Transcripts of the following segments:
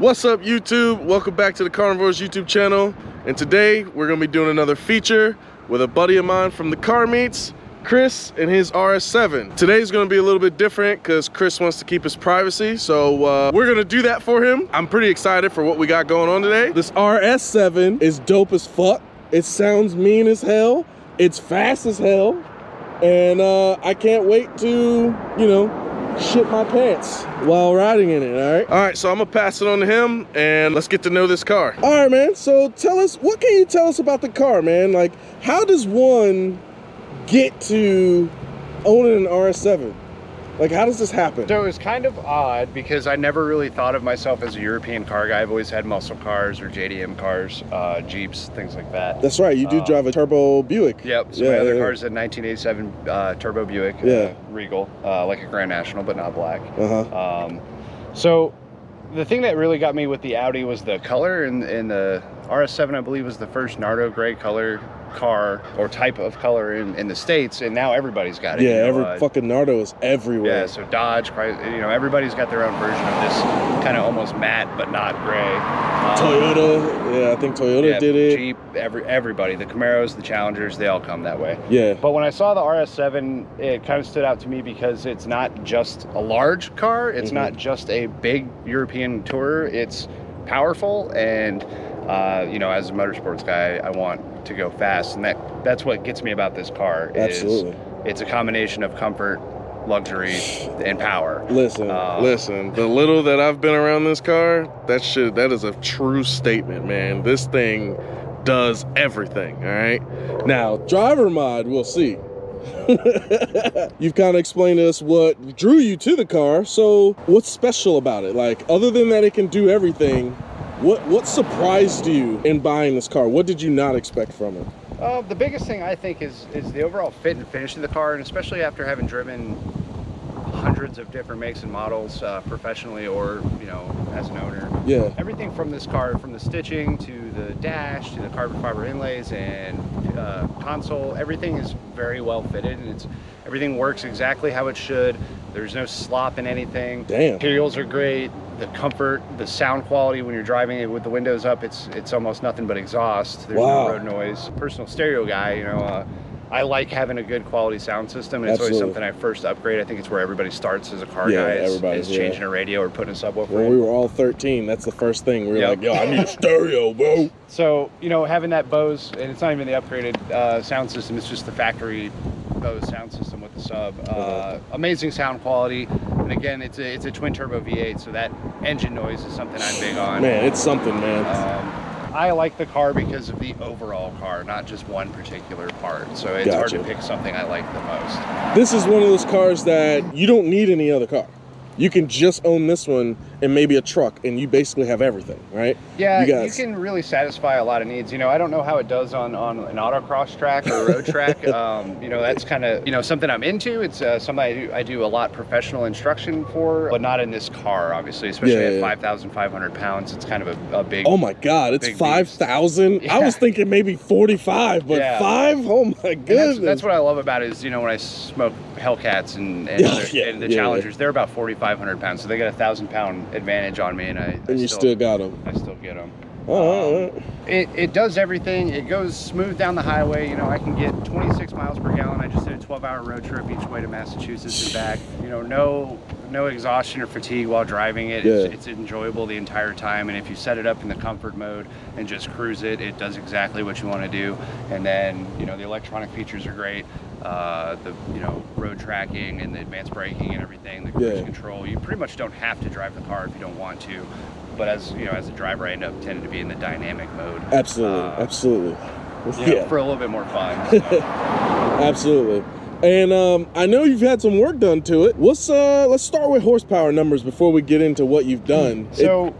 What's up, YouTube? Welcome back to the CAR-NIVORES YouTube channel. And today we're gonna be doing another feature with a buddy of mine from the car meets, Chris, and his RS7. Today's gonna be a little bit different because Chris wants to keep his privacy, so we're gonna do that for him. I'm pretty excited for what we got going on today. This RS7 is dope as fuck. It sounds mean as hell. It's fast as hell. And I can't wait to, shit my pants while riding in it, all right? All right, so I'm gonna pass it on to him and let's get to know this car. All right, man, so tell us, what can you tell us about the car, man? Like, how does one get to owning an RS7? Like, how does this happen? So it was kind of odd because I never really thought of myself as a European car guy. I've always had muscle cars or JDM cars, Jeeps, things like that. That's right, you do drive a turbo Buick. Yep, so my other car is a 1987 turbo Buick, Regal, like a Grand National, but not black. So the thing that really got me with the Audi was the color, and the RS7, I believe, was the first Nardo gray color car or type of color in the States, and now everybody's got it. Yeah, every fucking Nardo is everywhere. Yeah, so Dodge, everybody's got their own version of this kind of almost matte but not gray. Toyota, yeah, I think Toyota did it. Jeep, everybody, the Camaros, the Challengers, they all come that way. Yeah. But when I saw the RS7, it kind of stood out to me because it's not just a large car, it's not just a big European tourer, it's powerful, and as a motorsports guy, I want to go fast, and that's what gets me about this car. Absolutely. It's a combination of comfort, luxury, and power. Listen, the little that I've been around this car, that is a true statement, man. This thing does everything, all right? Now, driver mod, we'll see. You've kind of explained to us what drew you to the car, so what's special about it? Like, other than that it can do everything, what surprised you in buying this car? What did you not expect from it? The biggest thing I think is the overall fit and finish of the car, and especially after having driven hundreds of different makes and models professionally or as an owner. Yeah. Everything from this car, from the stitching to the dash to the carbon fiber inlays and console, everything is very well fitted, and everything works exactly how it should. There's no slop in anything. Damn. Materials are great. The comfort, the sound quality when you're driving it with the windows up, it's almost nothing but exhaust. There's no road noise. Personal stereo guy, I like having a good quality sound system, and it's always something I first upgrade. I think it's where everybody starts as a car guy, is changing a radio or putting a subwoofer in. When we were all 13, that's the first thing. We were like, yo, I need a stereo, bro. So, having that Bose, and it's not even the upgraded sound system, it's just the factory Bose sound system with the sub. Amazing sound quality. And again, it's a twin turbo V8, so that engine noise is something I'm big on. Man, it's something, man. I like the car because of the overall car, not just one particular part. So it's hard to pick something I like the most. This is one of those cars that you don't need any other car. You can just own this one and maybe a truck, and you basically have everything, right? Yeah, you can really satisfy a lot of needs. I don't know how it does on an autocross track or a road track. That's kind of, something I'm into. It's something I do a lot professional instruction for, but not in this car, obviously, especially at 5,500 pounds. It's kind of a big... Oh my God, it's 5,000? Yeah. I was thinking maybe 45, but 5? Oh my goodness. That's what I love about it is, when I smoke Hellcats and the Challengers, they're about 4,500 pounds, so they got a 1,000-pound advantage on me, and I still got them. I still get them. Oh, it does everything. It goes smooth down the highway. I can get 26 miles per gallon. I just did a 12-hour road trip each way to Massachusetts and back. No exhaustion or fatigue while driving it. It's enjoyable the entire time, and if you set it up in the comfort mode and just cruise it, it does exactly what you want to do. And then the electronic features are great. The road tracking and the advanced braking and everything, the cruise control. You pretty much don't have to drive the car if you don't want to. But as a driver, I end up tending to be in the dynamic mode. Absolutely. For a little bit more fun. So. Absolutely. And I know you've had some work done to it. Let's start with horsepower numbers before we get into what you've done. So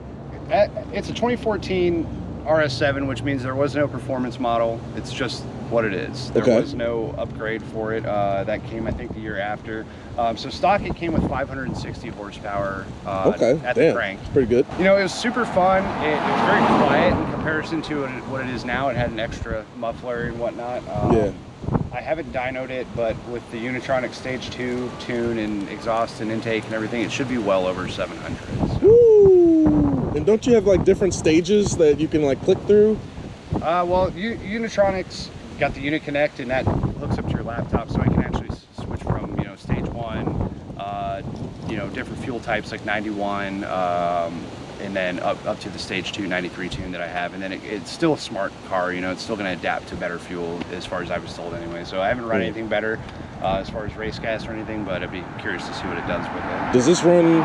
it's a 2014 RS7, which means there was no performance model. It's just what it is. There was no upgrade for it. That came, I think, the year after. So stock, it came with 560 horsepower at the crank. That's pretty good. It was super fun. It was very quiet in comparison to what it is now. It had an extra muffler and whatnot. I haven't dynoed it, but with the Unitronic Stage 2 tune and exhaust and intake and everything, it should be well over 700. So. Woo! And don't you have like different stages that you can like click through? Well, Unitronics got the Unit Connect, and that hooks up to your laptop, so I can actually switch from, you know, stage 1, you know, different fuel types like 91, and then up to the stage 2 93 tune that I have. And then it's still a smart car, you know, it's still going to adapt to better fuel as far as I was told anyway. So I haven't run anything better as far as race gas or anything, but I'd be curious to see what it does with it. Does this run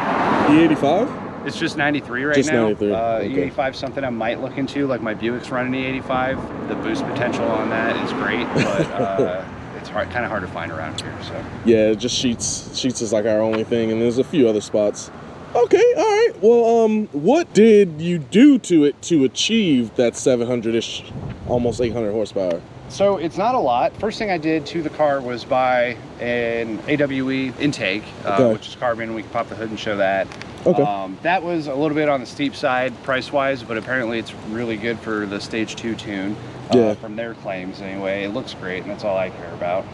E85? It's just 93 right just now. 93. Okay. E85 is something I might look into. Like my Buick's running E85. The boost potential on that is great, but it's kind of hard to find around here. So yeah, just Sheets is like our only thing, and there's a few other spots. Okay, all right. Well, what did you do to it to achieve that 700-ish, almost 800 horsepower? So it's not a lot. First thing I did to the car was buy an AWE intake, which is carbon. We can pop the hood and show that. Okay. That was a little bit on the steep side price-wise, but apparently it's really good for the stage 2 tune, from their claims anyway. It looks great, and that's all I care about.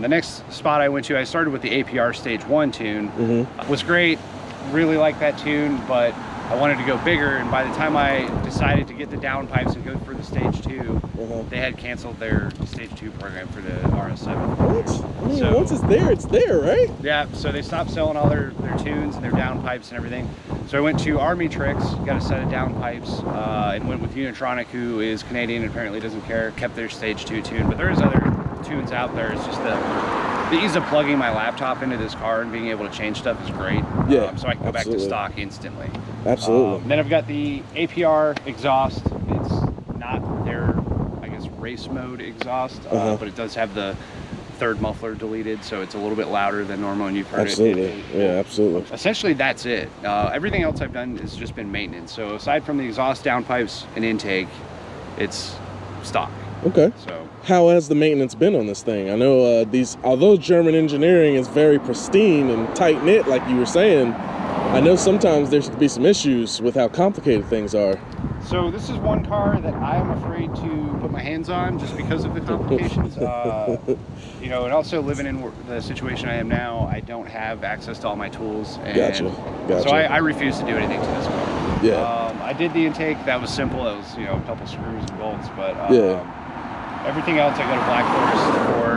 The next spot I went to, I started with the APR stage 1 tune. Was great, really like that tune, but I wanted to go bigger, and by the time I decided to get the downpipes and go for the stage 2, they had canceled their stage 2 program for the RS7. What? I mean, once it's there, right? Yeah, so they stopped selling all their tunes and their downpipes and everything. So I went to Army Tricks, got a set of downpipes, and went with Unitronic, who is Canadian and apparently doesn't care, kept their stage 2 tune. But there's other tunes out there. It's just the ease of plugging my laptop into this car and being able to change stuff is great. Yeah, so I can go back to stock instantly. Absolutely. Then I've got the APR exhaust. It's not their, I guess, race mode exhaust, but it does have the third muffler deleted, so it's a little bit louder than normal, and you've heard it. Yeah, absolutely. Essentially, that's it. Everything else I've done has just been maintenance. So aside from the exhaust, downpipes, and intake, it's stock. Okay. So how has the maintenance been on this thing? I know although German engineering is very pristine and tight knit, like you were saying, I know sometimes there should be some issues with how complicated things are. So this is one car that I am afraid to put my hands on just because of the complications. You know, and also living in the situation I am now, I don't have access to all my tools. And Gotcha. So I refuse to do anything to this car. Yeah. I did the intake. That was simple. It was, you know, a couple screws and bolts, but everything else I go to Black Forest for,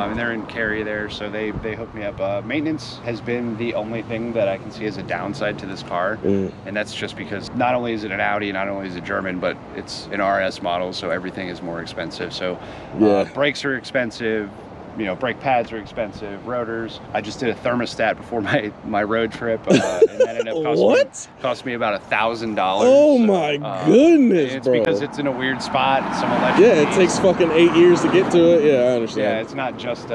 and they're in Cary there, so they hook me up. Maintenance has been the only thing that I can see as a downside to this car, and that's just because not only is it an Audi, not only is it German, but it's an RS model, so everything is more expensive. So brakes are expensive, you know, brake pads are expensive, rotors. I just did a thermostat before my road trip, and that ended up cost me about $1,000. Oh my goodness, it's bro. because it's in a weird spot. It's some electric. Yeah, it takes fucking 8 years to get to it. Yeah, I understand. Yeah, it's not just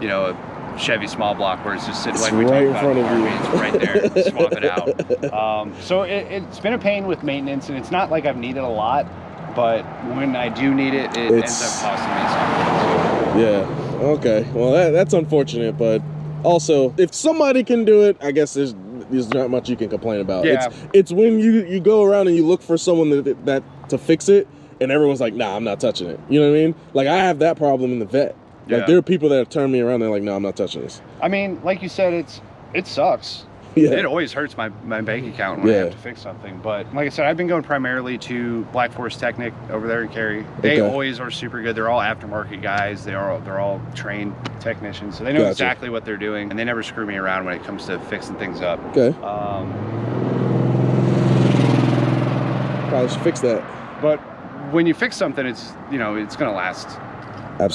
you know, a Chevy small block where it's just sitting like right in front of you. It's right there. Swap it out. So it's been a pain with maintenance, and it's not like I've needed a lot, but when I do need it, it ends up costing me something. Yeah. Okay. Well, that's unfortunate, but also if somebody can do it, I guess there's not much you can complain about. Yeah. It's when you go around and you look for someone that to fix it, and everyone's like, nah, I'm not touching it. You know what I mean? Like, I have that problem in the vet. Like, there are people that have turned me around, they're like, no, I'm not touching this. I mean, like you said, it sucks. Yeah. It always hurts my bank account when I have to fix something. But like I said, I've been going primarily to Black Forest Technic over there in Cary. They always are super good. They're all aftermarket guys. They're all trained technicians, so they know exactly what they're doing, and they never screw me around when it comes to fixing things up. Okay. Probably should fix that. But when you fix something, it's, you know, it's going to last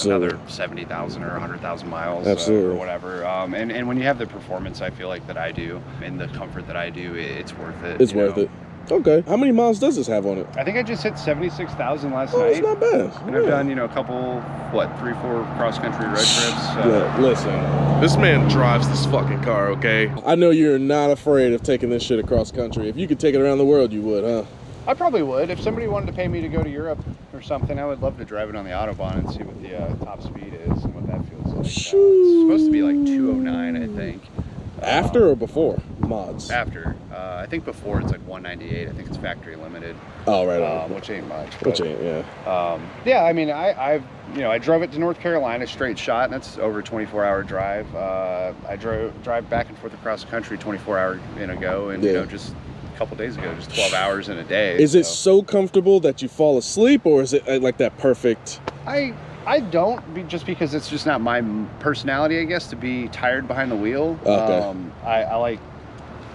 another 70,000 or 100,000 miles or whatever. And when you have the performance I feel like that I do, and the comfort that I do, it's worth it. It's worth it. Okay. How many miles does this have on it? I think I just hit 76,000 last night. That's not bad. And I've done, you know, a couple, 3-4 cross-country road trips. Yeah, listen, this man drives this fucking car, okay? I know you're not afraid of taking this shit across country. If you could take it around the world, you would, huh? I probably would. If somebody wanted to pay me to go to Europe or something, I would love to drive it on the Autobahn and see what the top speed is and what that feels like. It's supposed to be like 209, I think. After or before mods? After. I think before it's like 198. I think it's factory limited. Oh, right on. Which ain't much. Which ain't, yeah. Yeah, I mean, I drove it to North Carolina straight shot, and that's over a 24-hour drive. I drive back and forth across the country 24 hours in a go, and you know, just a couple days ago, just 12 hours in a day. Is it so comfortable that you fall asleep, or is it like that perfect? I don't, just because it's just not my personality, I guess, to be tired behind the wheel. Okay. I like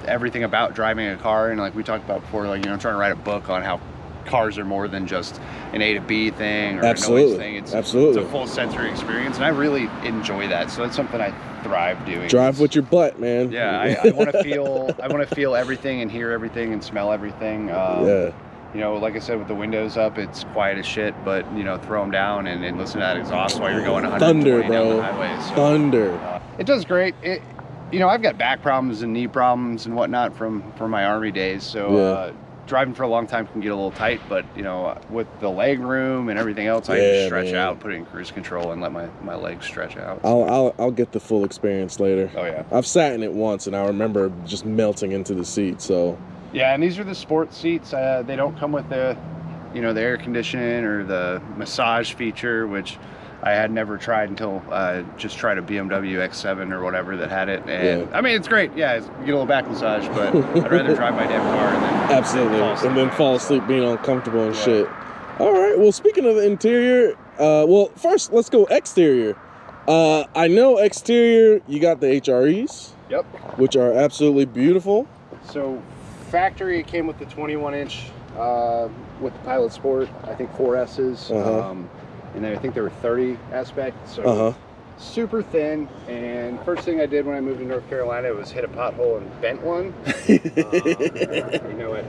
everything about driving a car, and like we talked about before, like, you know, trying to write a book on how cars are more than just an A to B thing or Absolutely. a noise thing. It's Absolutely. it's a full sensory experience, and I really enjoy that. So that's something I thrive doing. Drive with your butt, man. Yeah, I want to feel everything and hear everything and smell everything. Yeah. You know, like I said, with the windows up, it's quiet as shit, but, you know, throw them down and listen to that exhaust while you're going 120 Thunder, down bro. the highway. So, Thunder. it does great. You know, I've got back problems and knee problems and whatnot from my Army days, so driving for a long time can get a little tight, but, you know, with the leg room and everything else, I just stretch out, put it in cruise control, and let my legs stretch out. I'll get the full experience later. Oh, yeah. I've sat in it once, and I remember just melting into the seat, so... Yeah, and these are the sports seats. They don't come with the, you know, the air conditioning or the massage feature, which I had never tried until just tried a BMW X7 or whatever that had it. And I mean, it's great. Yeah, you get a little back massage, but I'd rather drive my damn car and then fall asleep being uncomfortable and shit. All right. Well, speaking of the interior, well, first let's go exterior. I know exterior, you got the HREs. Yep. Which are absolutely beautiful. So factory, it came with the 21-inch with the Pilot Sport, I think 4S's, and then I think there were 30 aspect, so super thin. And first thing I did when I moved to North Carolina was hit a pothole and bent one. You know what?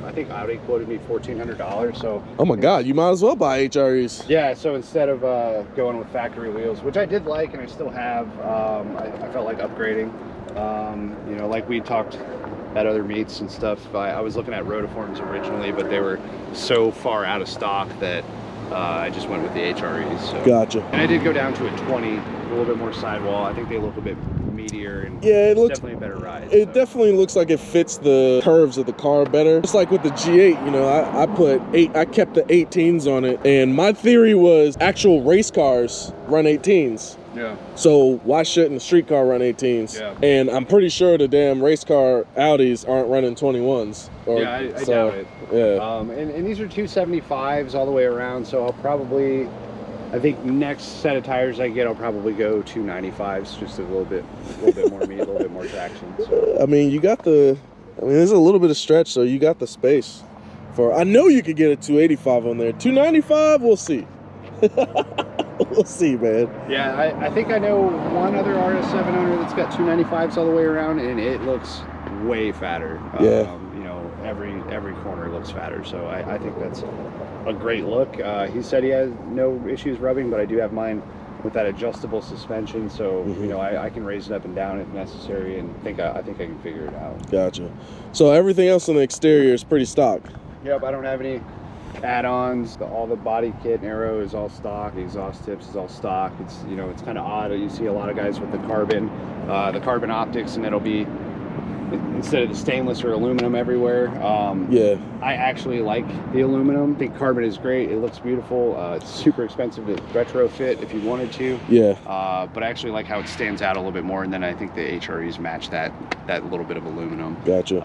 I think Audi quoted me $1,400. So oh my God, you might as well buy HREs. Yeah. So instead of going with factory wheels, which I did like and I still have, I felt like upgrading. You know, like we talked at other meets and stuff. I was looking at rotiforms originally, but they were so far out of stock that I just went with the HREs. So. Gotcha. And I did go down to a 20, a little bit more sidewall. I think they look a bit meatier and it looks definitely a better ride. It definitely looks like it fits the curves of the car better. Just like with the G8, you know, I kept the 18s on it, and my theory was actual race cars run 18s. Yeah. So why shouldn't a street car run 18s? Yeah. And I'm pretty sure the damn race car Audis aren't running 21s. Yeah, I doubt it. Yeah. And these are 275s all the way around, so I'll probably, I think next set of tires I get, I'll probably go 295s, just a little bit more meat, a little bit more traction. So. I mean, there's a little bit of stretch, so you got the space for. I know you could get a 285 on there. 295, we'll see. We'll see, man. Yeah, I think I know one other RS7 owner that's got 295s all the way around, and it looks way fatter. Yeah. You know, every corner looks fatter, so I think that's a great look. He said he has no issues rubbing, but I do have mine with that adjustable suspension, so you know, I can raise it up and down if necessary, and I think I can figure it out. Gotcha. So everything else on the exterior is pretty stock. Yep, I don't have any add-ons. All the body kit and aero is all stock. The exhaust tips is all stock. It's, you know, it's kind of odd. You see a lot of guys with the carbon optics, and it'll be instead of the stainless or aluminum everywhere. I actually like the aluminum. I think carbon is great. It looks beautiful. It's super expensive to retrofit if you wanted to. Yeah. But I actually like how it stands out a little bit more, and then I think the HREs match that little bit of aluminum. Gotcha.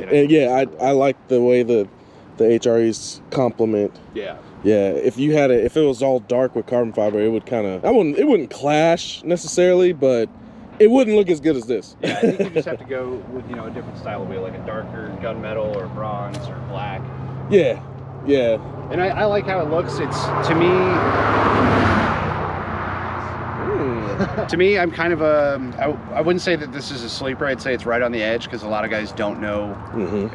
And yeah, I like the way the HREs complement. Yeah. Yeah, if it was all dark with carbon fiber, it would it wouldn't clash necessarily, but it wouldn't look as good as this. Yeah, I think you just have to go with, you know, a different style of wheel, like a darker gunmetal or bronze or black. Yeah. And I like how it looks. It's, to me, to me, I'm kind of I wouldn't say that this is a sleeper. I'd say it's right on the edge, because a lot of guys don't know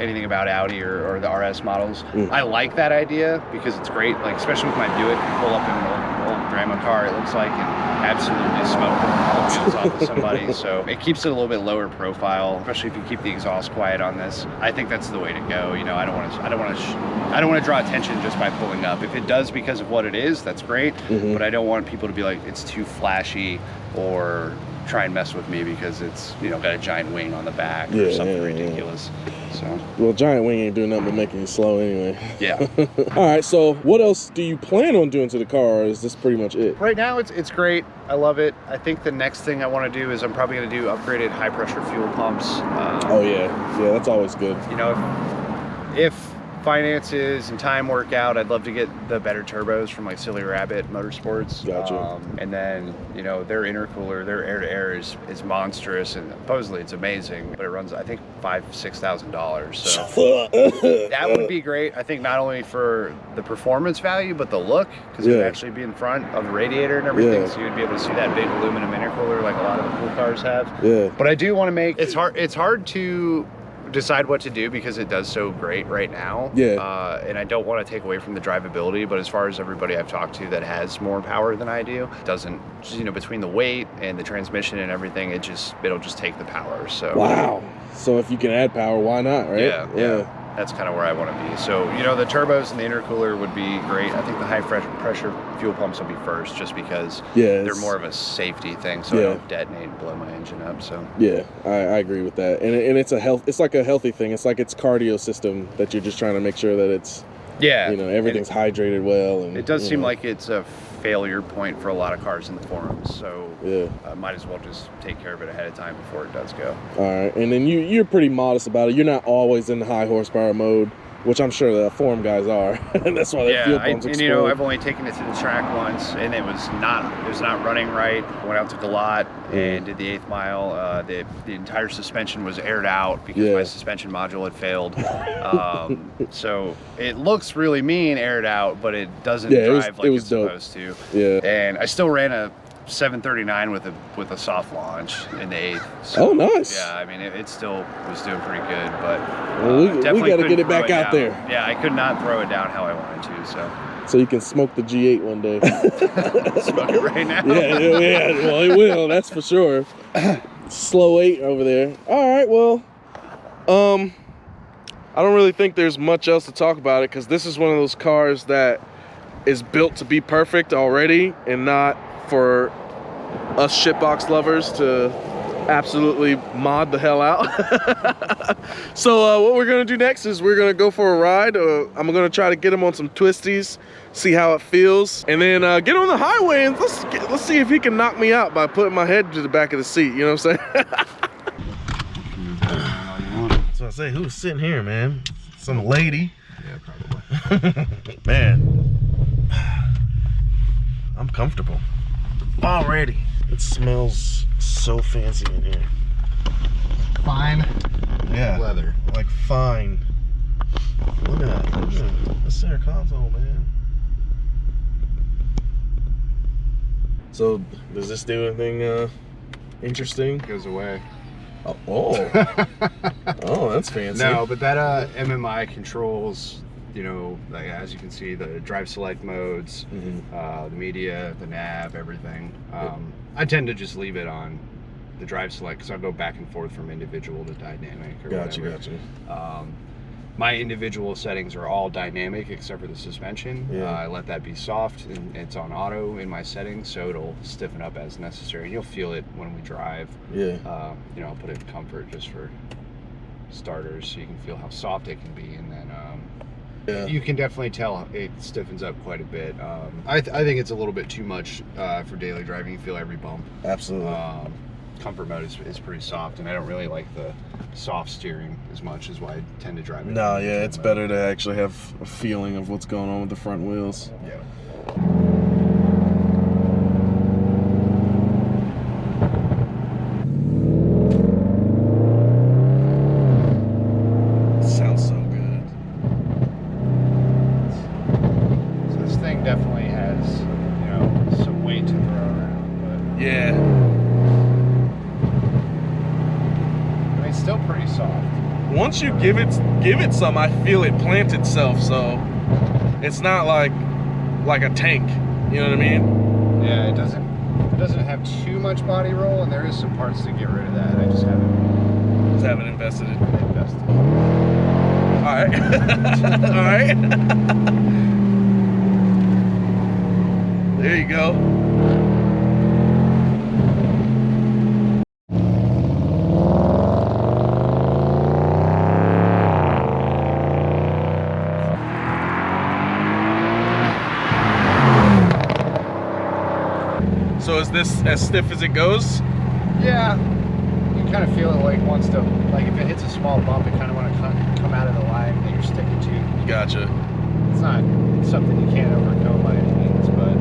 anything about Audi or the RS models. I like that idea because it's great, like especially with my Buick. You pull up in an old grandma car, it looks like, and absolutely smoke all the wheels off of somebody. So it keeps it a little bit lower profile, especially if you keep the exhaust quiet on this. I think that's the way to go. You know, I don't want to draw attention just by pulling up. If it does because of what it is, that's great. But I don't want people to be like, it's too flashy or try and mess with me because it's, you know, got a giant wing on the back or something ridiculous. So, well, giant wing ain't doing nothing but making you slow anyway. Yeah. All right, so what else do you plan on doing to the car, or is this pretty much it? Right now it's great. I love it. I think the next thing I want to do is I'm probably going to do upgraded high pressure fuel pumps. Oh yeah, that's always good. You know, if finances and time work out, I'd love to get the better turbos from like Silly Rabbit Motorsports. Gotcha. And then, you know, their intercooler, their air-to-air is monstrous, and supposedly it's amazing, but it runs, I think, $5,000–6,000. So that would be great. I think not only for the performance value, but the look, because it would actually be in front of the radiator and everything, so you'd be able to see that big aluminum intercooler like a lot of the cool cars have. Yeah. But I do want to make, it's hard to decide what to do because it does so great right now. And I don't want to take away from the drivability, but as far as everybody I've talked to that has more power than I do, doesn't, you know, between the weight and the transmission and everything, it'll just take the power. So wow. So if you can add power, why not, right? Yeah. That's kind of where I want to be. So, you know, the turbos and the intercooler would be great. I think the high pressure fuel pumps will be first, just because they're more of a safety thing, so I don't detonate and blow my engine up. So yeah, I agree with that. And it's it's like a healthy thing. It's like it's cardio system that you're just trying to make sure that it's you know, everything's hydrated well. And it does seem like it's a failure point for a lot of cars in the forums, so might as well just take care of it ahead of time before it does go. All right, and then you're pretty modest about it. You're not always in the high horsepower mode, which I'm sure the forum guys are. And that's why the fuel pumps explode. And you know, I've only taken it to the track once, and it was not running right. Went out to Galot and did the 8th mile. The entire suspension was aired out because my suspension module had failed. So it looks really mean aired out, but it doesn't drive like it's supposed to. Yeah. And I still ran a 739 with a soft launch in the 8th. So, oh, nice. Yeah, I mean, it still was doing pretty good, but we got to get it back out there. Yeah, I could not throw it down how I wanted to, so you can smoke the G8 one day. Smoke it right now. yeah, well, it will, that's for sure. Slow 8 over there. All right, well, I don't really think there's much else to talk about it, because this is one of those cars that is built to be perfect already, and not for us shitbox lovers to absolutely mod the hell out. So what we're gonna do next is we're gonna go for a ride. I'm gonna try to get him on some twisties, see how it feels, and then get on the highway and let's see if he can knock me out by putting my head to the back of the seat. You know what I'm saying? So I say, who's sitting here, man? Some lady. Yeah, probably. Man, I'm comfortable already. It smells so fancy in here. Fine. Yeah. Leather. Like fine. Look at that. Look at the center console, man. So, does this do anything interesting? It goes away. Oh. Oh, that's fancy. No, but that MMI controls, you know, like, as you can see, the drive select modes, the media, the nav, everything. I tend to just leave it on the drive select because I go back and forth from individual to dynamic or whatever. Gotcha. My individual settings are all dynamic except for the suspension. I let that be soft, and it's on auto in my settings, so it'll stiffen up as necessary. And you'll feel it when we drive. You know, I'll put it in comfort just for starters, so you can feel how soft it can be, and then you can definitely tell it stiffens up quite a bit. I think it's a little bit too much for daily driving. You feel every bump. Absolutely. Comfort mode is pretty soft, and I don't really like the soft steering as much, as why I tend to drive it. No, yeah, it's better to actually have a feeling of what's going on with the front wheels. Yeah. Sounds so good. So this thing definitely has, you know, some weight to throw around, but Yeah. it's still pretty soft. Once you give it some, I feel it plant itself, so it's not like a tank. You know what I mean? Yeah, it doesn't have too much body roll, and there is some parts to get rid of that. I just haven't invested in. All right. All right. There you go. Is this as stiff as it goes? Yeah, you kind of feel it like wants to, like if it hits a small bump, it kind of want to come out of the line that you're sticking to. Gotcha. It's not something you can't overcome by any means, but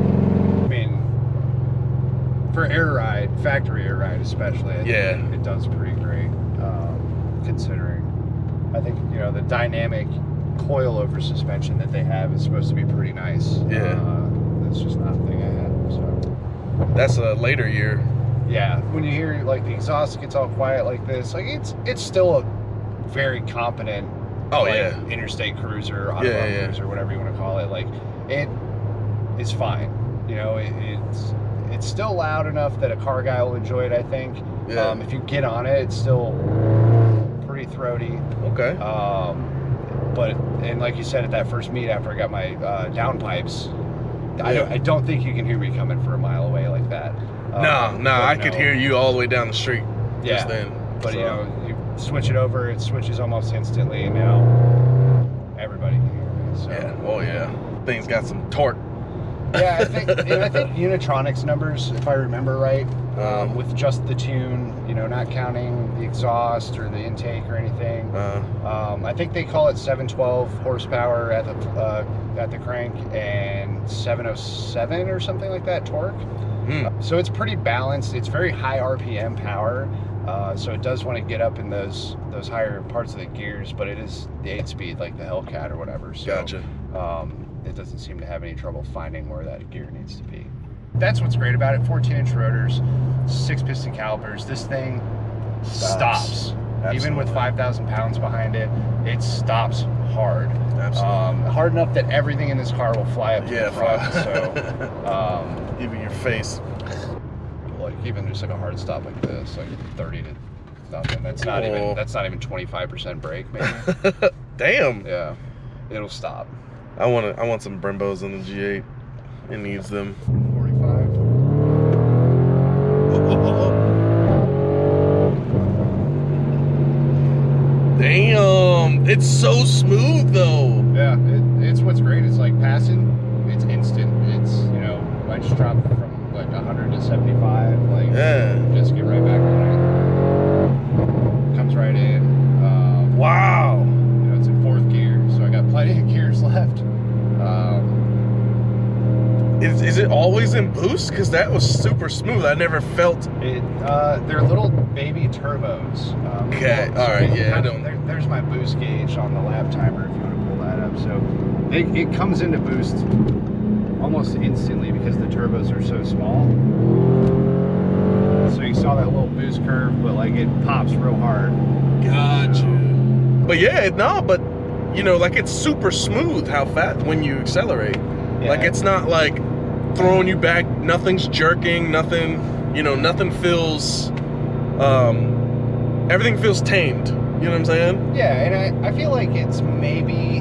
I mean, for air ride, factory air ride especially, I think it does pretty great, considering. I think, you know, the dynamic coilover suspension that they have is supposed to be pretty nice. Yeah. That's just not a thing I have, so. That's a later year. Yeah, when you hear like the exhaust gets all quiet like this, like it's still a very competent interstate cruiser, autobahn cruiser, whatever you want to call it. Like it is fine. You know, it's still loud enough that a car guy will enjoy it, I think. Yeah. If you get on it, it's still pretty throaty. Okay. And like you said at that first meet after I got my downpipes, I don't think you can hear me coming from a mile away like that. No, I could hear you all the way down the street just then. But you know, you switch it over, it switches almost instantly, and now everybody can hear me. So. Yeah, oh yeah. Thing's got some torque. Yeah, I think Unitronics numbers, if I remember right, with just the tune, you know, not counting the exhaust or the intake or anything. I think they call it 712 horsepower at the crank and 707 or something like that torque. So it's pretty balanced. It's very high RPM power, so it does want to get up in those higher parts of the gears, but it is the 8-speed like the Hellcat or whatever. So, gotcha. It doesn't seem to have any trouble finding where that gear needs to be. That's what's great about it. 14-inch rotors, 6-piston calipers. This thing stops. Even with 5,000 pounds behind it, it stops hard. Absolutely. Hard enough that everything in this car will fly up to the front. So, even your face. Like even just like a hard stop like this, like 30 to nothing. That's not even 25% brake, maybe. Damn. Yeah, it'll stop. I want some Brembos on the G8. It needs them. 45. Damn, it's so smooth though. Yeah, it's what's great. It's like passing. It's instant. It's, you know, I just dropped from like 100 to 75. Like, just get right back on it. Comes right in. Wow. You know, it's in 4th gear, so I got plenty of gears left. Is it always in boost? Because that was super smooth. I never felt it. They're little baby turbos. Okay, all right, yeah. I don't. There's my boost gauge on the lap timer if you want to pull that up. So it comes into boost almost instantly because the turbos are so small. So you saw that little boost curve, but like it pops real hard. Gotcha. But yeah, no, but you know, like it's super smooth how fast when you accelerate. Yeah. Like it's not like throwing you back, nothing's jerking, nothing, you know, nothing feels, everything feels tamed. You know what I'm saying? Yeah, and I feel like it's maybe,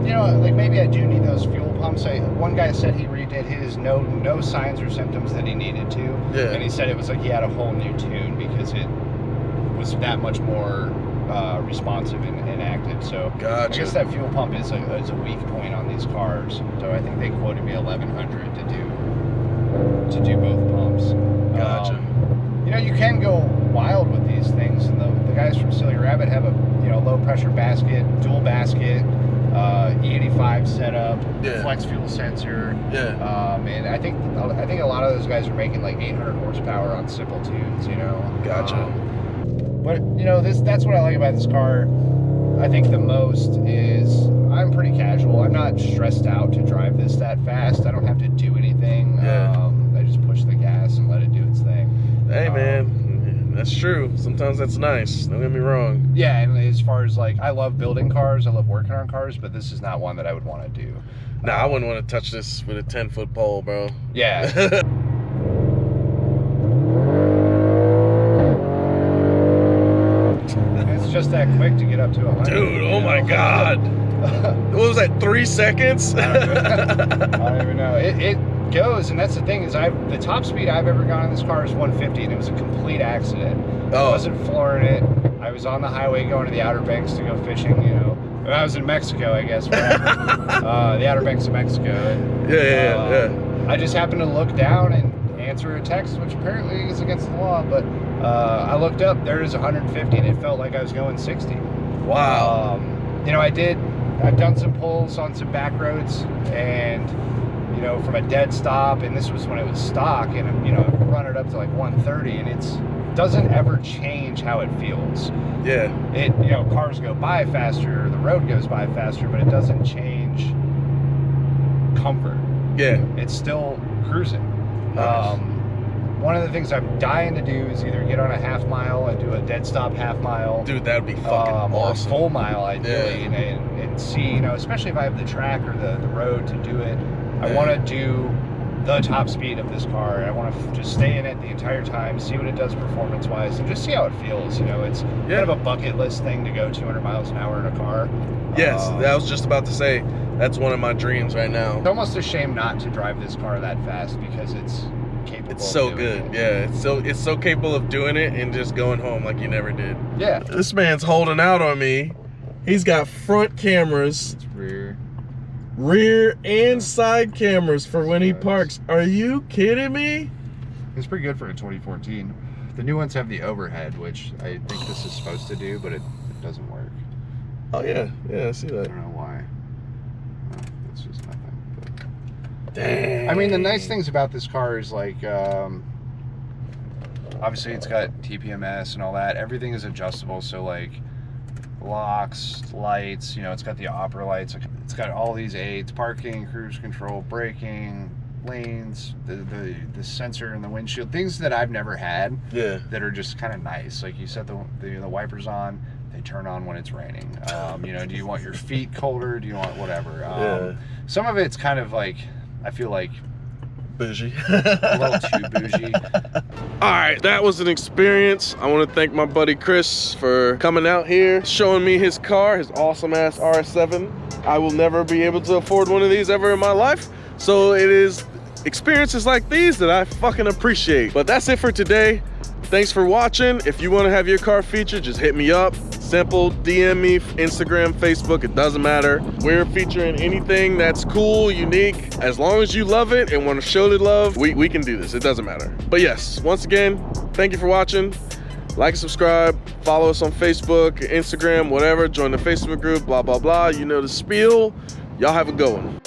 you know, like maybe I do need those fuel pumps. One guy said he redid his, no signs or symptoms that he needed to. Yeah. And he said it was like he had a whole new tune because it was that much more responsive and active. So gotcha. I guess that fuel pump is a weak point on these cars. So I think they quoted me 1,100 to do both pumps. Gotcha. You know, you can go wild with these things, and the guys from Silly Rabbit have a low pressure basket, dual basket, E85 setup, flex fuel sensor. Yeah. And I think a lot of those guys are making like 800 horsepower on simple tunes. You know. Gotcha. But you know, that's what I like about this car. I think the most is I'm pretty casual. I'm not stressed out to drive this that fast. I don't have to do anything. Yeah. I just push the gas and let it do its thing. Hey man, that's true. Sometimes that's nice. Don't get me wrong. Yeah, and as far as like, I love building cars. I love working on cars, but this is not one that I would want to do. Nah, I wouldn't want to touch this with a 10-foot pole, bro. Yeah. It's just that quick to get up to 100. Dude, oh my God. What was that, 3 seconds? I don't even know. It goes, and that's the thing, is the top speed I've ever gone in this car is 150, and it was a complete accident. I wasn't flooring it. I was on the highway going to the Outer Banks to go fishing, you know. I was in Mexico, I guess, whatever. The Outer Banks of Mexico. And, yeah. I just happened to look down and answer a text, which apparently is against the law, but I looked up, there is 150, and it felt like I was going 60. Wow. You know, I've done some pulls on some back roads, and you know, from a dead stop, and this was when it was stock, and you know, run it up to like 130, and it doesn't ever change how it feels. Yeah. You know, cars go by faster, the road goes by faster, but it doesn't change comfort. Yeah. It's still cruising. Nice. One of the things I'm dying to do is either get on a half mile and do a dead stop half mile. Dude, that would be fucking awesome. Or a full mile, ideally, Yeah. and see, you know, especially if I have the track or the road to do it. I want to do the top speed of this car. I want to just stay in it the entire time, see what it does performance-wise, and just see how it feels. You know, it's kind of a bucket list thing to go 200 miles an hour in a car. Yes, I was just about to say, that's one of my dreams right now. It's almost a shame not to drive this car that fast because it's capable. It's so of doing good. it. Yeah, it's so capable of doing it and just going home like you never did. Yeah. This man's holding out on me. He's got front cameras. It's Rear and side cameras for when he parks. Are you kidding me? It's pretty good for a 2014. The new ones have the overhead, which I think this is supposed to do, but it doesn't work. Oh yeah, I see I that. don't know why. It's just nothing. But... Dang. I mean, the nice things about this car is like, obviously it's got TPMS and all that. Everything is adjustable, so like locks, lights, you know, it's got the opera lights, it's got all these aids, parking, cruise control, braking, lanes, the sensor in the windshield, things that I've never had. Yeah. That are just kind of nice. Like you set the wipers on, they turn on when it's raining. You know, do you want your feet colder? Do you want whatever? Yeah. Some of it's kind of like, I feel like bougie. a little too bougie. All right, that was an experience. I want to thank my buddy Chris for coming out here, showing me his car, his awesome ass RS7. I will never be able to afford one of these ever in my life. So it is experiences like these that I fucking appreciate. But that's it for today. Thanks for watching. If you want to have your car featured, just hit me up. Simple, DM me, Instagram, Facebook, it doesn't matter. We're featuring anything that's cool, unique. As long as you love it and want to show the love, we can do this. It doesn't matter. But yes, once again, thank you for watching. Like and subscribe. Follow us on Facebook, Instagram, whatever. Join the Facebook group, blah, blah, blah. You know the spiel. Y'all have a good one.